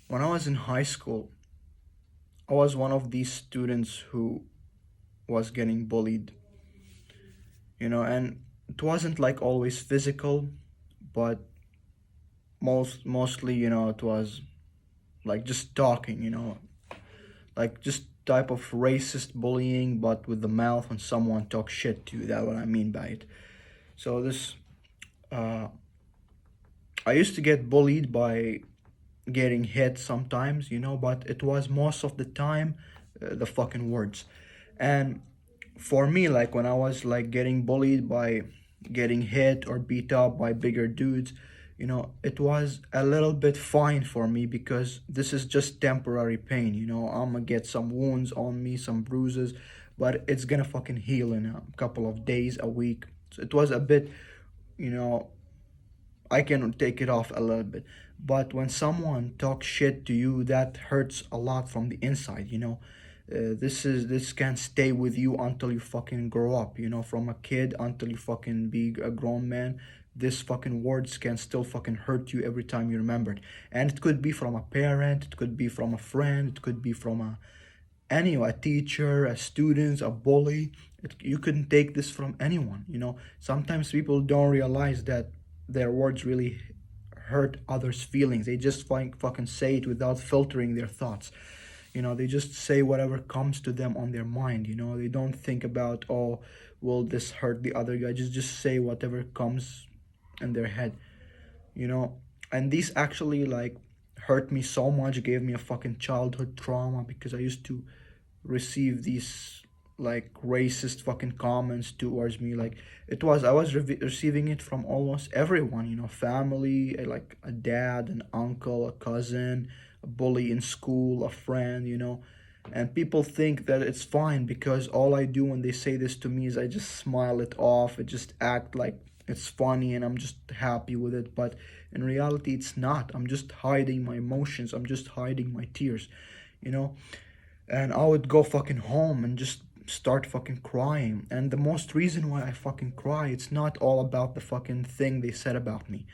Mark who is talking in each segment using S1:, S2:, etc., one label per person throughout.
S1: When I was in high school, I was one of these students who was getting bullied, and it wasn't like always physical, but mostly, it was like just talking, like just type of racist bullying, but with the mouth when someone talks shit to you. That's what I mean by it. So uh, I used to get bullied by getting hit sometimes, but it was most of the time the fucking words. And for me, like when I was like getting bullied by getting hit or beat up by bigger dudes, it was a little bit fine for me because this is just temporary pain. I'm gonna get some wounds on me, some bruises, but it's gonna fucking heal in a couple of days, a week. So it was a bit, you know I can take it off a little bit. But when someone talks shit to you, that hurts a lot from the inside. This can stay with you until you fucking grow up. From a kid until you fucking be a grown man. This fucking words can still fucking hurt you every time you remember it. And it could be from a parent, it could be from a friend, it could be from a teacher, a student, a bully. You couldn't take this from anyone. Sometimes people don't realize that their words really hurt others' feelings. They just fucking say it without filtering their thoughts. They just say whatever comes to them on their mind. They don't think about, oh, will this hurt the other guy? Just say whatever comes in their head. you know and these actually like hurt me so much, gave me a fucking childhood trauma, because I used to receive these like racist fucking comments towards me. Like I was receiving it from almost everyone, family, like a dad, an uncle, a cousin, a bully in school, a friend, and people think that it's fine because all I do when they say this to me is I just smile it off. I just act like it's funny and I'm just happy with it. But in reality, it's not. I'm just hiding my emotions. I'm just hiding my tears, you know. And I would go fucking home and just start fucking crying. And the most reason why I fucking cry, it's not all about the fucking thing they said about me.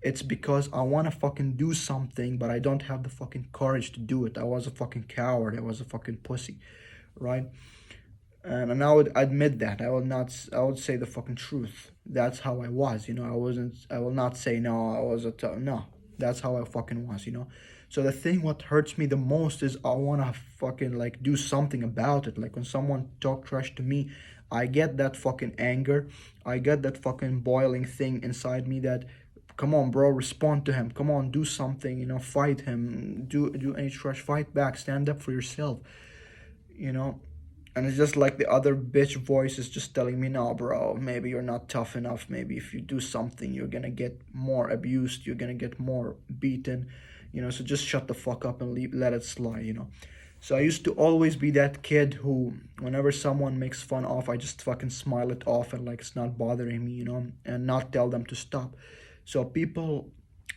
S1: It's because I want to fucking do something, but I don't have the fucking courage to do it. I was a fucking coward. I was a fucking pussy, right? And I would admit that. I will not. I would say the fucking truth. That's how I was. I wasn't. I will not say no. I was no. That's how I fucking was. So the thing what hurts me the most is I wanna fucking like do something about it. Like when someone talk trash to me, I get that fucking anger. I get that fucking boiling thing inside me that, come on, bro, respond to him. Come on, do something. Fight him. Do any trash. Fight back. Stand up for yourself. You know and it's just like the other bitch voice is just telling me, no, bro, maybe you're not tough enough. Maybe if you do something, you're gonna get more abused, you're gonna get more beaten, so just shut the fuck up and let it slide. So I used to always be that kid who, whenever someone makes fun of, I just fucking smile it off and like it's not bothering me, and not tell them to stop. So people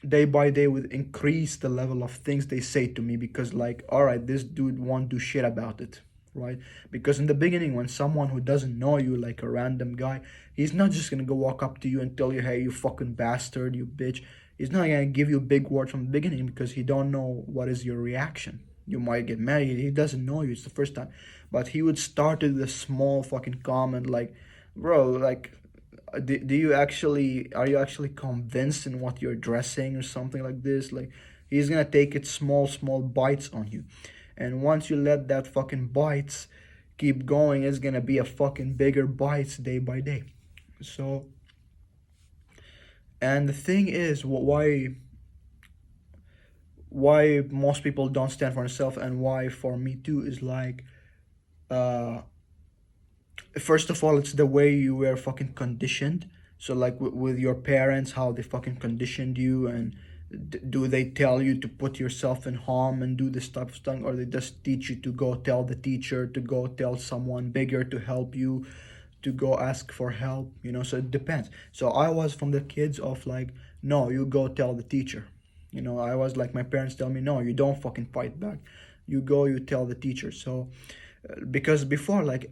S1: day by day would increase the level of things they say to me, because like, all right, this dude won't do shit about it, right? Because in the beginning, when someone who doesn't know you, like a random guy, he's not just gonna go walk up to you and tell you, hey, you fucking bastard, you bitch. He's not gonna give you a big word from the beginning because he don't know what is your reaction. You might get mad. He doesn't know you. It's the first time, but he would start with a small fucking comment like, bro, like, do you actually, are you actually convinced in what you're dressing or something like this? Like, he's gonna take it small bites on you, and once you let that fucking bites keep going, it's gonna be a fucking bigger bites day by day. So, and the thing is, why most people don't stand for themselves, and why for me too, is like, uh first of all, it's the way you were fucking conditioned. So like with your parents, how they fucking conditioned you, and do they tell you to put yourself in harm and do this type of stuff, or they just teach you to go tell the teacher, to go tell someone bigger to help you, to go ask for help? So it depends. So I was from the kids of like, no, you go tell the teacher. I was like, my parents tell me, no, you don't fucking fight back, you go, you tell the teacher. So because before, like,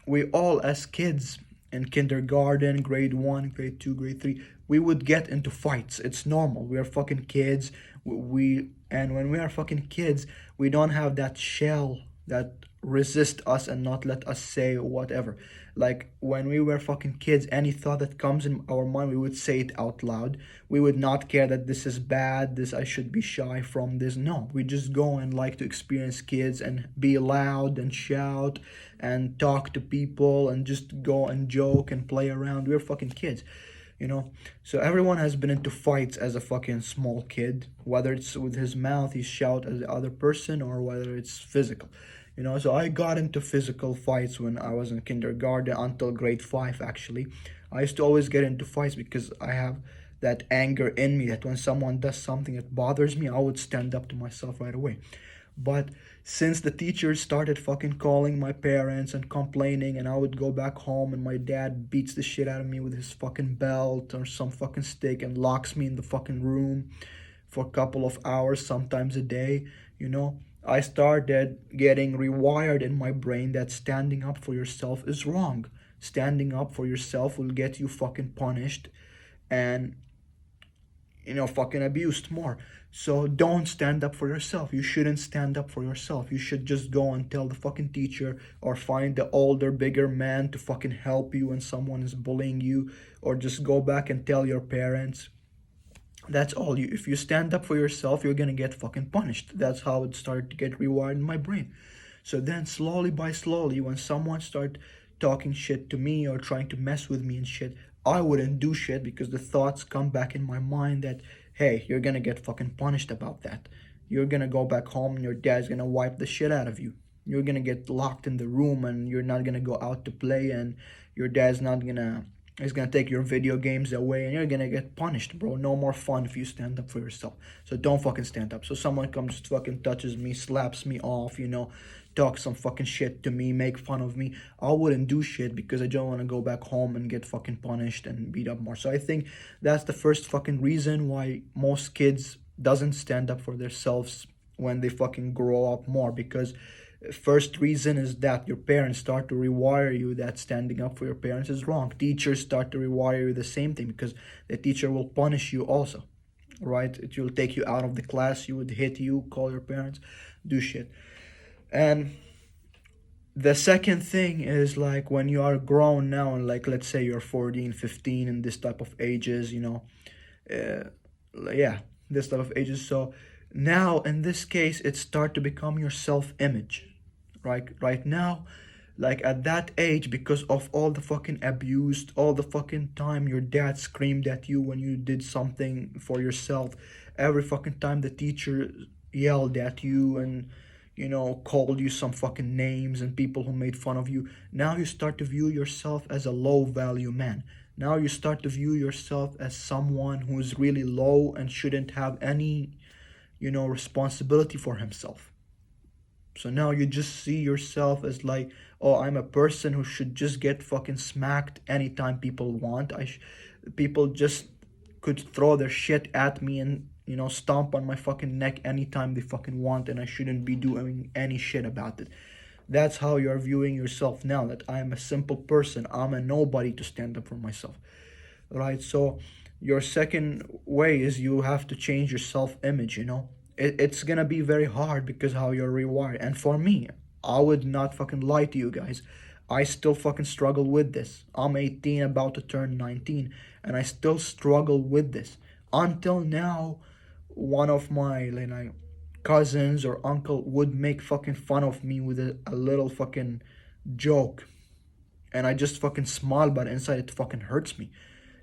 S1: we all as kids in kindergarten, grade 1, grade 2, grade 3, we would get into fights. It's normal. We are fucking kids. We And when we are fucking kids, we don't have that shell that resist us and not let us say whatever. Like when we were fucking kids, any thought that comes in our mind, we would say it out loud. We would not care that this is bad, this I should be shy from this. No, we just go and like to experience kids and be loud and shout and talk to people and just go and joke and play around. We're fucking kids, you know. So everyone has been into fights as a fucking small kid, whether it's with his mouth he shout at the other person or whether it's physical, you know. So I got into physical fights when I was in kindergarten until grade 5 actually. I used to always get into fights because I have that anger in me that when someone does something that bothers me, I would stand up to myself right away. But since the teachers started fucking calling my parents and complaining, and I would go back home and my dad beats the shit out of me with his fucking belt or some fucking stick and locks me in the fucking room for a couple of hours, sometimes a day, you know, I started getting rewired in my brain that standing up for yourself is wrong. Standing up for yourself will get you fucking punished and, you know, fucking abused more. So don't stand up for yourself. You shouldn't stand up for yourself. You should just go and tell the fucking teacher or find the older, bigger man to fucking help you when someone is bullying you, or just go back and tell your parents. That's all. You, if you stand up for yourself, you're gonna get fucking punished. That's how it started to get rewired in my brain. So then slowly by slowly, when someone started talking shit to me or trying to mess with me and shit, I wouldn't do shit because the thoughts come back in my mind that, hey, you're gonna get fucking punished about that. You're gonna go back home and your dad's gonna wipe the shit out of you. You're gonna get locked in the room and you're not gonna go out to play, and your dad's not gonna is gonna take your video games away and you're gonna get punished, bro. No more fun if you stand up for yourself. So don't fucking stand up. So someone comes, fucking touches me, slaps me off, you know, talk some fucking shit to me, make fun of me, I wouldn't do shit because I don't want to go back home and get fucking punished and beat up more. So I think that's the first fucking reason why most kids doesn't stand up for themselves when they fucking grow up more, because first reason is that your parents start to rewire you that standing up for your parents is wrong. Teachers start to rewire you the same thing because the teacher will punish you also, right? It will take you out of the class, you would hit you, call your parents, do shit. And the second thing is like when you are grown now and like let's say you're 14, 15 and this type of ages, you know, yeah, this type of ages. So now in this case it start to become your self-image, right now, like at that age, because of all the fucking abuse, all the fucking time your dad screamed at you when you did something for yourself, every fucking time the teacher yelled at you and, you know, called you some fucking names and people who made fun of you. Now you start to view yourself as a low value man. Now you start to view yourself as someone who is really low and shouldn't have any, you know, responsibility for himself. So now you just see yourself as like, oh, I'm a person who should just get fucking smacked anytime people want. People just could throw their shit at me and, you know, stomp on my fucking neck anytime they fucking want, and I shouldn't be doing any shit about it. That's how you're viewing yourself now, that I am a simple person. I'm a nobody to stand up for myself, right? So your second way is you have to change your self-image, you know. It's gonna be very hard because how you're rewired. And for me, I would not fucking lie to you guys, I still fucking struggle with this. I'm 18, about to turn 19, and I still struggle with this. Until now, one of my like cousins or uncle would make fucking fun of me with a little fucking joke, and I just fucking smile, but inside it fucking hurts me.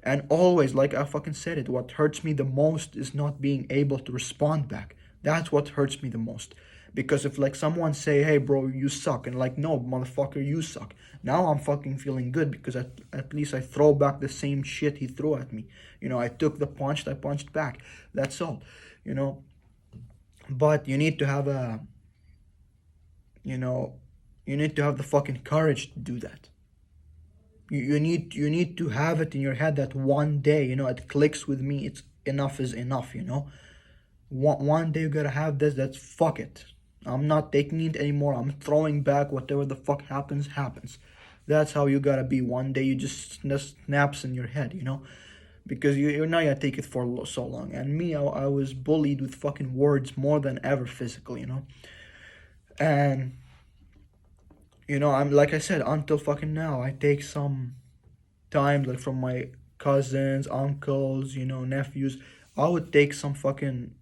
S1: And always, like I fucking said it, what hurts me the most is not being able to respond back. That's what hurts me the most. Because if like someone say, hey bro, you suck, and like, no motherfucker, you suck, now I'm fucking feeling good because at least I throw back the same shit he threw at me. You know, I took the punch, I punched back. That's all, you know. But you need to have a, you know, you need to have the fucking courage to do that. You need to have it in your head that one day, you know, it clicks with me, it's enough is enough, you know. One day you gotta have this, that's fuck it, I'm not taking it anymore, I'm throwing back, whatever the fuck happens. That's how you gotta be. One day you just snaps in your head, you know. because you're not gonna take it for so long. And me, I was bullied with fucking words more than ever physically, you know. And I'm like I said, until fucking now, I take some time like from my cousins, uncles, nephews. I would take some fucking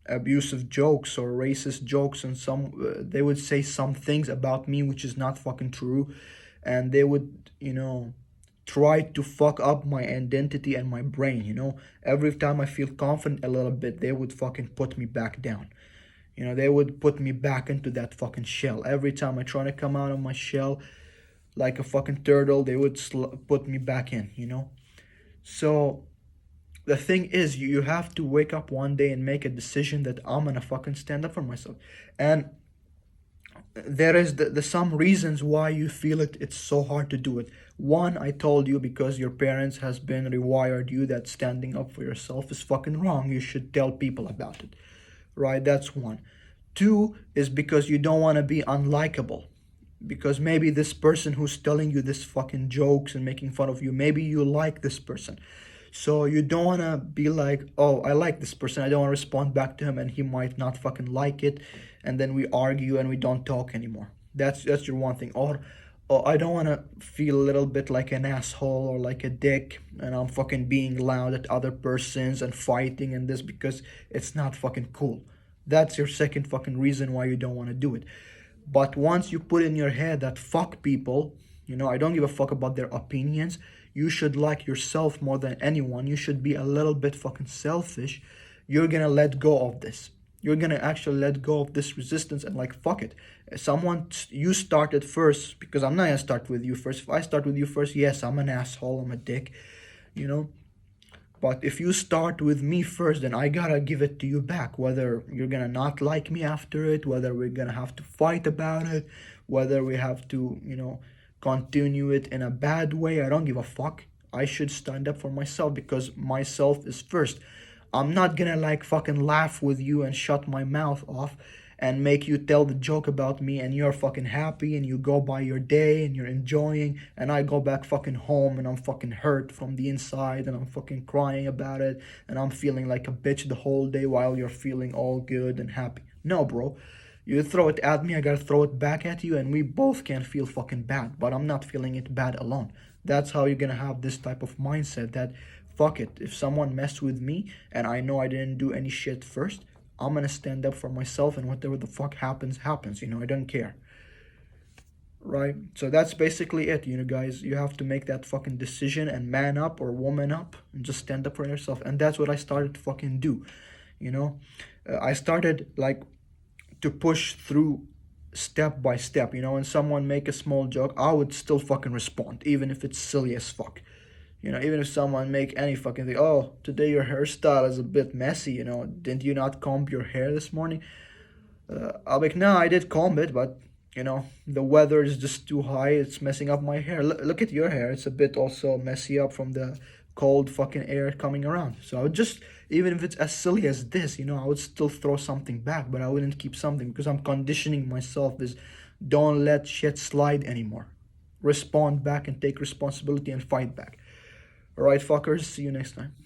S1: abusive jokes or racist jokes, and they would say some things about me which is not fucking true, and they would try to fuck up my identity and my brain. Every time I feel confident a little bit, they would fucking put me back down. They would put me back into that fucking shell. Every time I try to come out of my shell like a fucking turtle, they would put me back in. So the thing is, you have to wake up one day and make a decision that I'm gonna fucking stand up for myself. And there is the some reasons why you feel it's so hard to do it. One, I told you, because your parents has been rewired you that standing up for yourself is fucking wrong. You should tell people about it. Right? That's one. Two is because you don't want to be unlikable. Because maybe this person who's telling you this fucking jokes and making fun of you, maybe you like this person. So you don't want to be like, oh, I like this person, I don't want to respond back to him, and he might not fucking like it, and then we argue and we don't talk anymore. That's your one thing. Or I don't want to feel a little bit like an asshole or like a dick, and I'm fucking being loud at other persons and fighting and this, because it's not fucking cool. That's your second fucking reason why you don't want to do it. But once you put in your head that fuck people, I don't give a fuck about their opinions, you should like yourself more than anyone, you should be a little bit fucking selfish, you're gonna let go of this. You're gonna actually let go of this resistance and like, fuck it. You started first, because I'm not gonna start with you first. If I start with you first, yes, I'm an asshole, I'm a dick, But if you start with me first, then I gotta give it to you back. Whether you're gonna not like me after it, whether we're gonna have to fight about it, whether we have to, continue it in a bad way, I don't give a fuck. I should stand up for myself, because myself is first. I'm not gonna like fucking laugh with you and shut my mouth off and make you tell the joke about me, and you're fucking happy and you go by your day and you're enjoying, and I go back fucking home and I'm fucking hurt from the inside and I'm fucking crying about it and I'm feeling like a bitch the whole day while you're feeling all good and happy. No, bro. You throw it at me, I gotta throw it back at you, and we both can feel fucking bad, but I'm not feeling it bad alone. That's how you're gonna have this type of mindset that, fuck it, if someone messed with me and I know I didn't do any shit first, I'm gonna stand up for myself, and whatever the fuck happens, happens. I don't care. Right? So that's basically it, guys. You have to make that fucking decision and man up or woman up and just stand up for yourself. And that's what I started to fucking do. I started like to push through step by step. When someone make a small joke, I would still fucking respond, even if it's silly as fuck. Even if someone make any fucking thing, oh, today your hairstyle is a bit messy, didn't you not comb your hair this morning? I'll be like, no, I did comb it, but, the weather is just too high, it's messing up my hair. Look at your hair, it's a bit also messy up from the cold fucking air coming around. So I would just, even if it's as silly as this, I would still throw something back, but I wouldn't keep something, because I'm conditioning myself is, don't let shit slide anymore. Respond back and take responsibility and fight back. Alright, fuckers, see you next time.